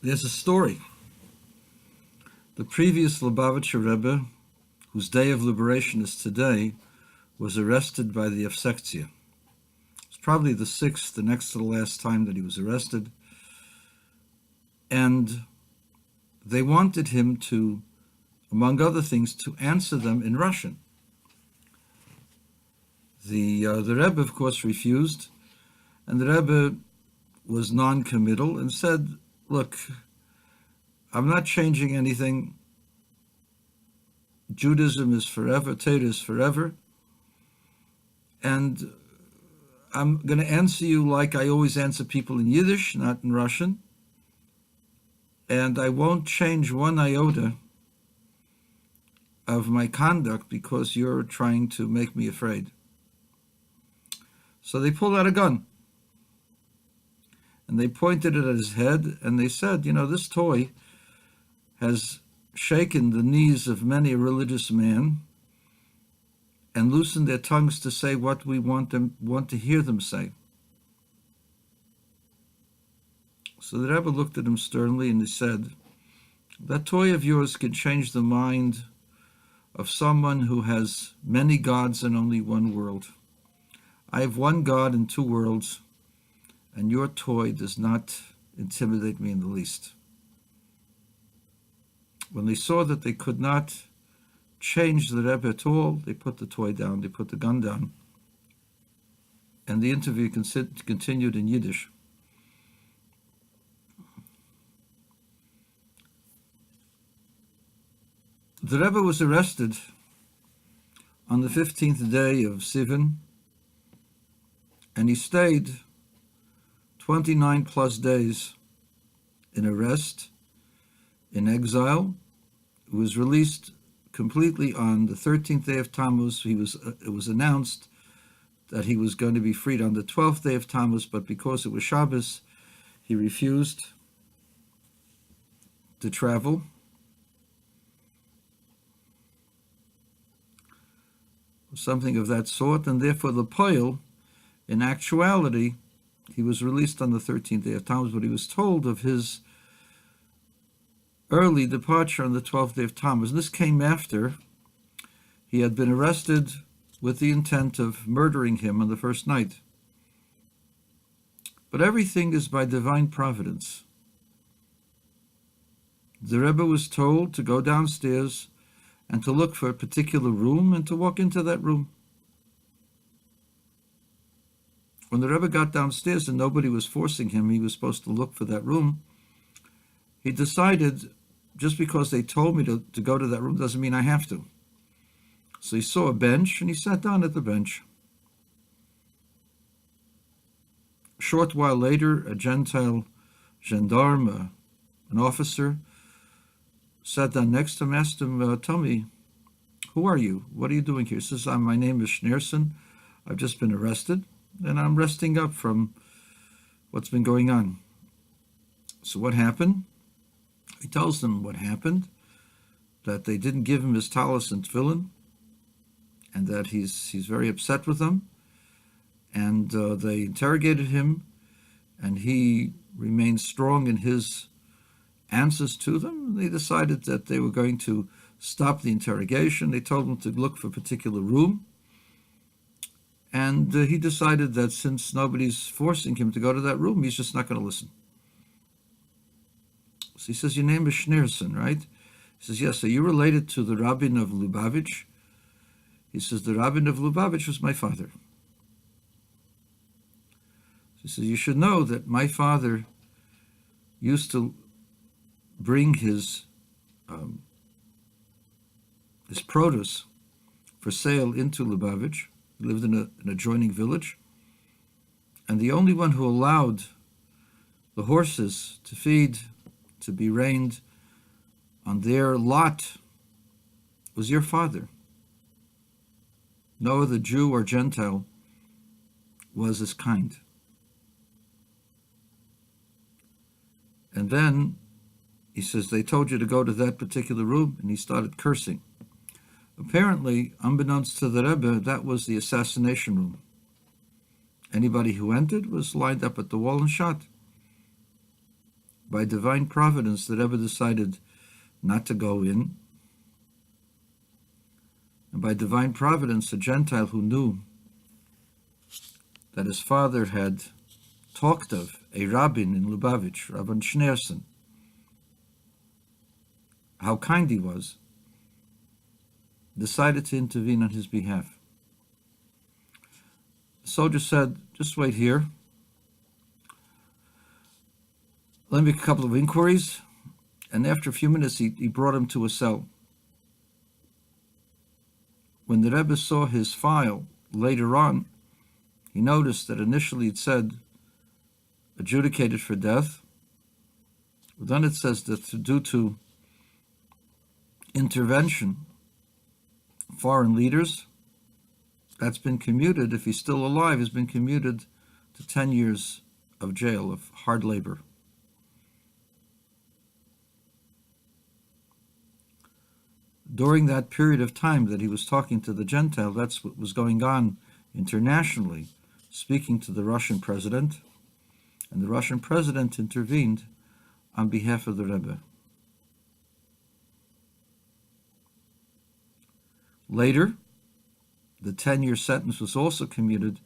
There's a story. The previous Lubavitcher Rebbe, whose day of liberation is today, was arrested by the Efsektia. It's probably the sixth, the next to the last time that he was arrested. And they wanted him to, among other things, to answer them in Russian. The Rebbe, of course, refused, and the Rebbe was non-committal and said, look, I'm not changing anything. Judaism is forever, Torah is forever, and I'm going to answer you like I always answer people in Yiddish, not in Russian, and I won't change one iota of my conduct because you're trying to make me afraid. So they pulled out a gun, and they pointed it at his head, and they said, this toy has shaken the knees of many a religious man and loosened their tongues to say what we want to hear them say. So the Rebbe looked at him sternly and he said, that toy of yours can change the mind of someone who has many gods and only one world. I have one God in two worlds, and your toy does not intimidate me in the least. When they saw that they could not change the Rebbe at all, they put the toy down, they put the gun down, and the interview continued in Yiddish. The Rebbe was arrested on the 15th day of Sivan, and he stayed 29 plus days in arrest, in exile. He was released completely on the 13th day of Tammuz. It was announced that he was going to be freed on the 12th day of Tammuz, but because it was Shabbos, he refused to travel. Something of that sort, and therefore the Poil, in actuality, he was released on the 13th day of Tammuz, but he was told of his early departure on the 12th day of Tammuz. This came after he had been arrested with the intent of murdering him on the first night. But everything is by divine providence. The Rebbe was told to go downstairs and to look for a particular room and to walk into that room. When the Rebbe got downstairs and nobody was forcing him, he was supposed to look for that room, he decided, just because they told me to go to that room doesn't mean I have to. So he saw a bench and he sat down at the bench. A short while later, a Gentile gendarme, an officer, sat down next to him, asked him, tell me, who are you? What are you doing here? He says, my name is Schneerson. I've just been arrested, and I'm resting up from what's been going on. So what happened? He tells them what happened, that they didn't give him his talis and tefillin, and that he's very upset with them. And they interrogated him, and he remained strong in his answers to them. They decided that they were going to stop the interrogation. They told him to look for a particular room. And he decided that since nobody's forcing him to go to that room, he's just not going to listen. So he says, your name is Schneerson, right? He says, yes. Are you related to the rabbin of Lubavitch? He says, the rabbin of Lubavitch was my father. He says, you should know that my father used to bring his produce for sale into Lubavitch. He lived in an adjoining village, and the only one who allowed the horses to feed, to be reined on their lot, was your father. No other Jew or Gentile was as kind. And then he says, they told you to go to that particular room, and he started cursing. Apparently, unbeknownst to the Rebbe, that was the assassination room. Anybody who entered was lined up at the wall and shot. by divine providence, the Rebbe decided not to go in. And by divine providence, a Gentile who knew that his father had talked of a rabbin in Lubavitch, Rabbi Schneerson, how kind he was, decided to intervene on his behalf. The soldier said, "Just wait here. Let me make a couple of inquiries." And after a few minutes, he brought him to a cell. When the Rebbe saw his file later on, he noticed that initially it said adjudicated for death. But then it says that due to intervention, foreign leaders, that's been commuted, if he's still alive, has been commuted to 10 years of jail, of hard labor. During that period of time that he was talking to the Gentile, that's what was going on internationally, speaking to the Russian president, and the Russian president intervened on behalf of the Rebbe. Later, the 10-year sentence was also commuted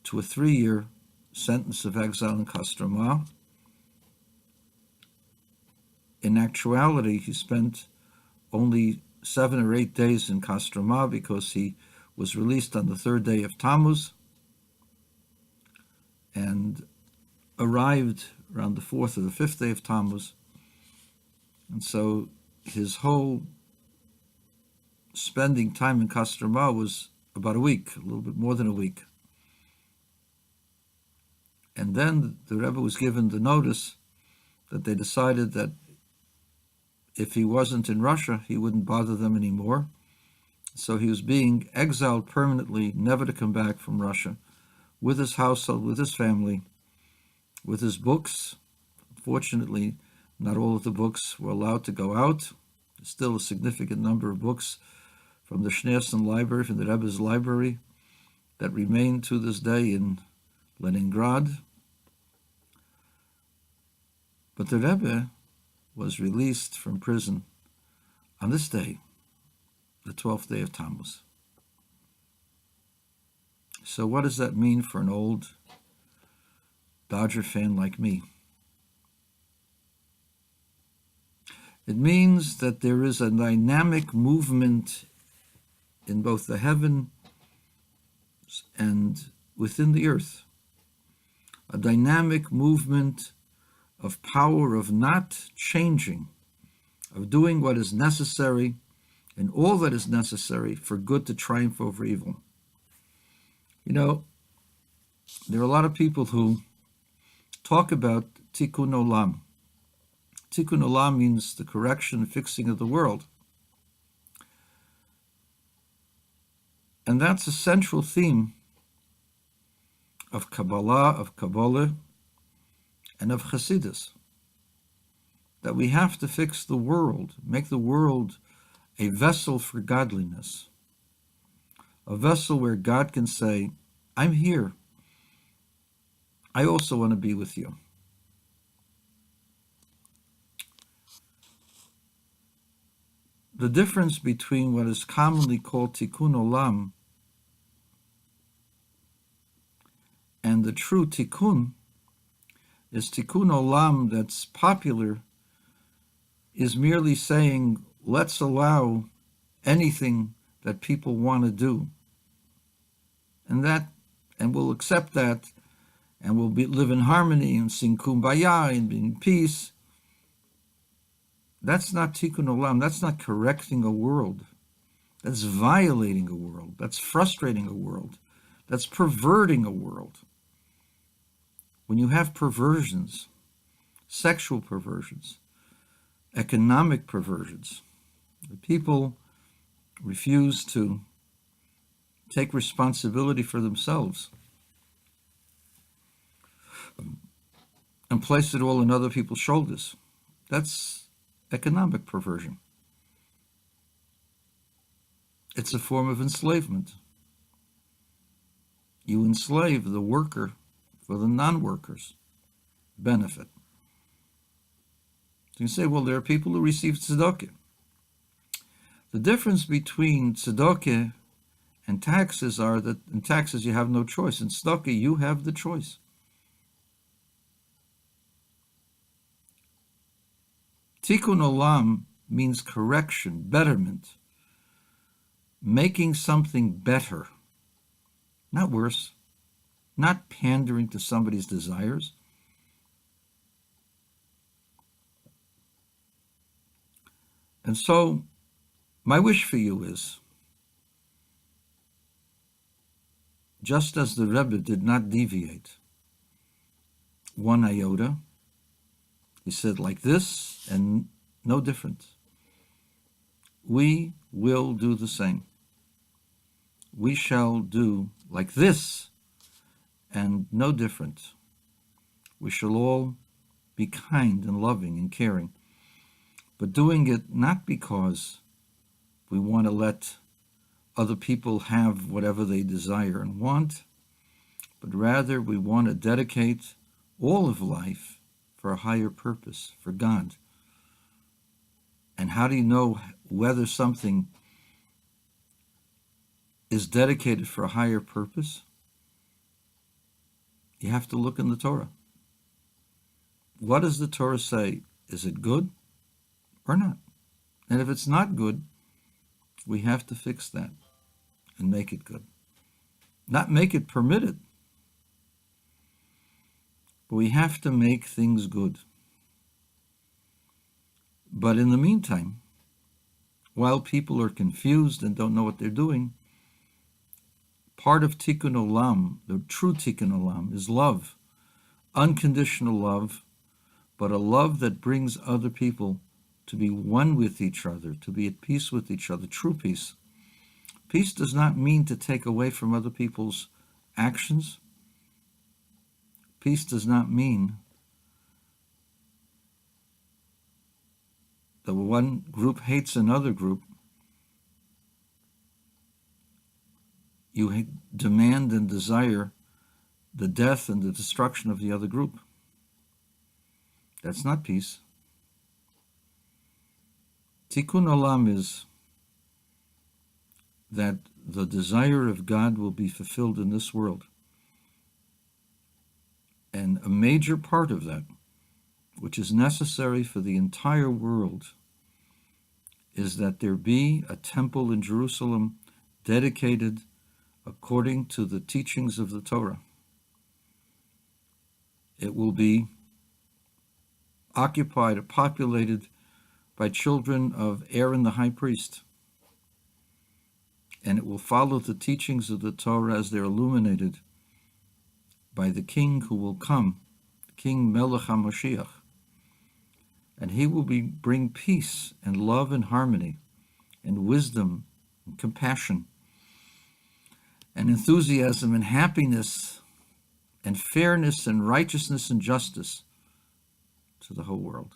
to a 3-year sentence of exile in Kostroma. In actuality, he spent only 7 or 8 days in Kostroma because he was released on the 3rd day of Tammuz and arrived around the 4th or the 5th day of Tammuz. And so his whole spending time in Kostroma was about a week, a little bit more than a week. And then the Rebbe was given the notice that they decided that if he wasn't in Russia, he wouldn't bother them anymore. So he was being exiled permanently, never to come back from Russia, with his household, with his family, with his books. Fortunately, not all of the books were allowed to go out. There's still a significant number of books from the Schneerson library, from the Rebbe's library, that remain to this day in Leningrad. But the Rebbe was released from prison on this day, the 12th day of Tammuz. So what does that mean for an old Dodger fan like me? It means that there is a dynamic movement in both the heaven and within the earth, a dynamic movement of power, of not changing, of doing what is necessary and all that is necessary for good to triumph over evil. You know, there are a lot of people who talk about Tikkun Olam. Tikkun Olam means the correction and fixing of the world. And that's a central theme of Kabbalah, and of Chassidus, that we have to fix the world, make the world a vessel for godliness, a vessel where God can say, "I'm here. I also want to be with you." The difference between what is commonly called Tikkun Olam and the true Tikkun is Tikkun Olam that's popular is merely saying, let's allow anything that people want to do. And we'll accept that, and we'll live in harmony and sing Kumbaya and be in peace. That's not Tikkun Olam. That's not correcting a world. That's violating a world. That's frustrating a world. That's perverting a world. When you have perversions, sexual perversions, economic perversions, the people refuse to take responsibility for themselves and place it all on other people's shoulders. That's economic perversion. It's a form of enslavement. You enslave the worker for the non-worker's benefit. You say, well, there are people who receive tzedakah. The difference between tzedakah and taxes are that in taxes you have no choice. In tzedakah you have the choice. Tikkun Olam means correction, betterment, making something better, not worse, not pandering to somebody's desires. And so, my wish for you is, just as the Rebbe did not deviate one iota, he said like this and no different. We will do the same. We shall do like this and no different. We shall all be kind and loving and caring, but doing it not because we want to let other people have whatever they desire and want, but rather we want to dedicate all of life for a higher purpose, for God. And how do you know whether something is dedicated for a higher purpose? You have to look in the Torah. What does the Torah say? Is it good or not? And if it's not good, we have to fix that and make it good. Not make it permitted, but we have to make things good. But in the meantime, while people are confused and don't know what they're doing, part of Tikkun Olam, the true Tikkun Olam, is love. Unconditional love, but a love that brings other people to be one with each other, to be at peace with each other, true peace. Peace does not mean to take away from other people's actions. Peace does not mean that one group hates another group. You demand and desire the death and the destruction of the other group. That's not peace. Tikkun Olam is that the desire of God will be fulfilled in this world. And a major part of that, which is necessary for the entire world, is that there be a temple in Jerusalem dedicated according to the teachings of the Torah. It will be occupied or populated by children of Aaron the high priest. And it will follow the teachings of the Torah as they're illuminated by the king who will come, King Melech HaMashiach. And he will bring peace and love and harmony and wisdom and compassion and enthusiasm and happiness and fairness and righteousness and justice to the whole world.